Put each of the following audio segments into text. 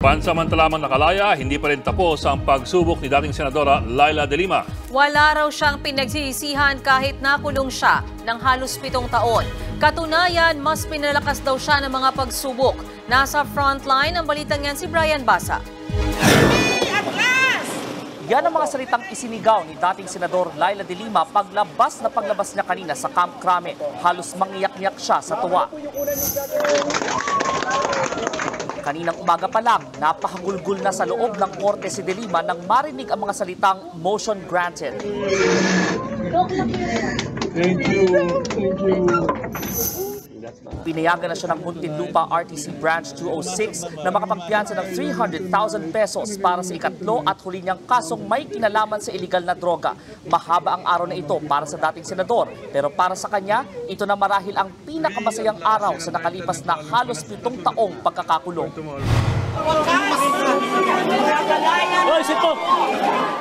Pansamantala lamang nakalaya, hindi pa rin tapos ang pagsubok ni dating Senadora Laila De Lima. Wala raw siyang pinagsisisihan kahit nakulong siya ng halos 7 taon. Katunayan, mas pinalakas daw siya ng mga pagsubok. Nasa frontline ang balitang yan si Brian Basa. Yan ang mga salitang isinigaw ni dating Senador Laila De Lima paglabas niya kanina sa Camp Crame. Halos mangiyak-ngiyak siya sa tuwa. Kaninang umaga pa lang, napahagulgul na sa loob ng korte si De Lima nang marinig ang mga salitang motion granted. Thank you. Pinayagan na siya ng Muntinlupa RTC Branch 206 na makapagpiyansa ng 300,000 pesos para sa ikatlo at huli niyang kasong may kinalaman sa iligal na droga. Mahaba ang araw na ito para sa dating senador, pero para sa kanya, ito na marahil ang pinakamasayang araw sa nakalipas na halos 7 taong pagkakakulong.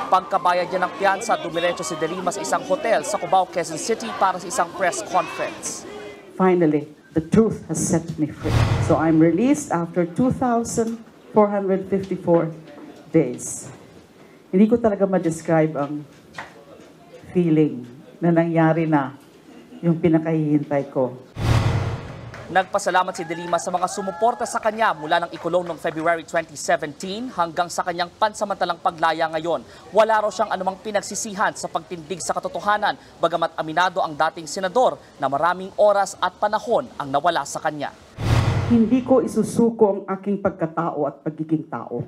Pagkabayad niya ng piyansa, dumiretso si De Lima sa isang hotel sa Cubao, Quezon City para sa isang press conference. Finally, the truth has set me free. So I'm released after 2,454 days. Hindi ko talaga ma-describe ang feeling na nangyari na yung pinakahihintay ko. Nagpasalamat si De Lima sa mga sumuporta sa kanya mula ng ikulong noong February 2017 hanggang sa kanyang pansamantalang paglaya ngayon. Wala raw siyang anumang pinagsisihan sa pagtindig sa katotohanan, bagamat aminado ang dating senador na maraming oras at panahon ang nawala sa kanya. Hindi ko isusuko ang aking pagkatao at pagiging tao.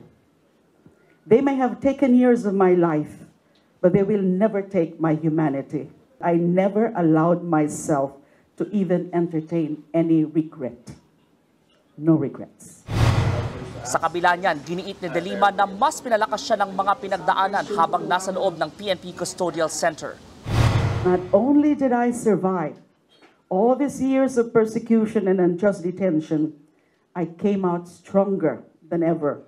They may have taken years of my life, but they will never take my humanity. I never allowed myself to even entertain any regret. No regrets. Sa kabila niyan, giniit ni De Lima na mas pinalakas siya ng mga pinagdaanan habang nasa loob ng PNP Custodial Center. Not only did I survive all these years of persecution and unjust detention, I came out stronger than ever,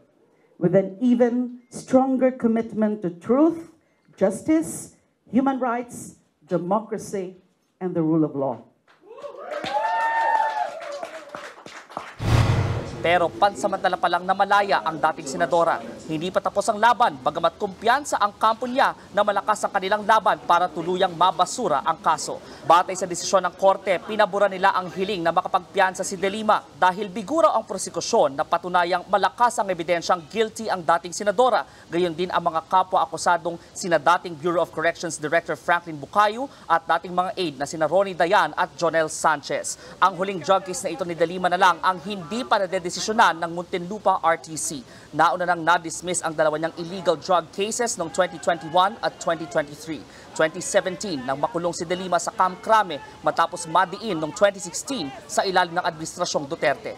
with an even stronger commitment to truth, justice, human rights, democracy, and the rule of law. Pero pansamantala pa lang namalaya ang dating senadora. Hindi pa tapos ang laban, bagamat kumpiyansa ang kampo niya na malakas ang kanilang laban para tuluyang mabasura ang kaso. Batay sa desisyon ng korte, pinabura nila ang hiling na makapagpiyansa si De Lima dahil bigura ang prosekusyon na patunayang malakas ang ebidensyang guilty ang dating senadora. Gayon din ang mga kapwa-akusadong sina dating Bureau of Corrections Director Franklin Bukayo at dating mga aide na sina Ronnie Dayan at Jonel Sanchez. Ang huling drug case na ito ni De Lima na lang ang hindi pa nadedesisyonan ng Muntinlupa RTC. Nauna nang na-dismiss ang dalawa niyang illegal drug cases noong 2021 at 2023. 2017 nang makulong si De Lima sa Camp Crame matapos madiin noong 2016 sa ilalim ng Administrasyong Duterte.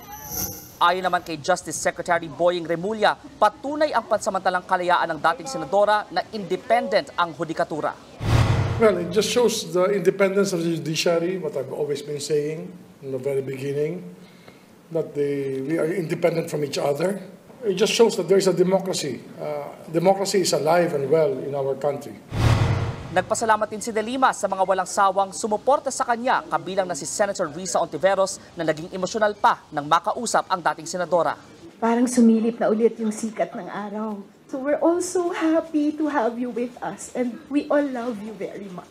Ayon naman kay Justice Secretary Boying Remulla, patunay ang pansamantalang kalayaan ng dating senadora na independent ang hudikatura. Well, it just shows the independence of the judiciary, what I've always been saying in the very beginning, that we are independent from each other. It just shows that there is a democracy. Democracy is alive and well in our country. Nagpasalamat din si De Lima sa mga walang sawang sumuporta sa kanya, kabilang na si Senator Risa Ontiveros na naging emosyonal pa nang makausap ang dating senadora. Parang sumilip na ulit yung sikat ng araw. So we're all so happy to have you with us and we all love you very much.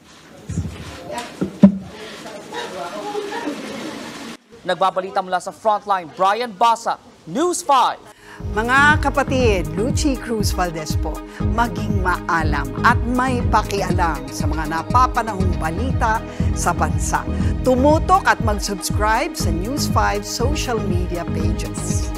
Nagbabalita mula sa Frontline, Brian Basa, News 5. Mga kapatid, Lucy Cruz Valdez po, maging maalam at may pakialam sa mga napapanahong balita sa bansa. Tumutok at mag-subscribe sa News 5 social media pages.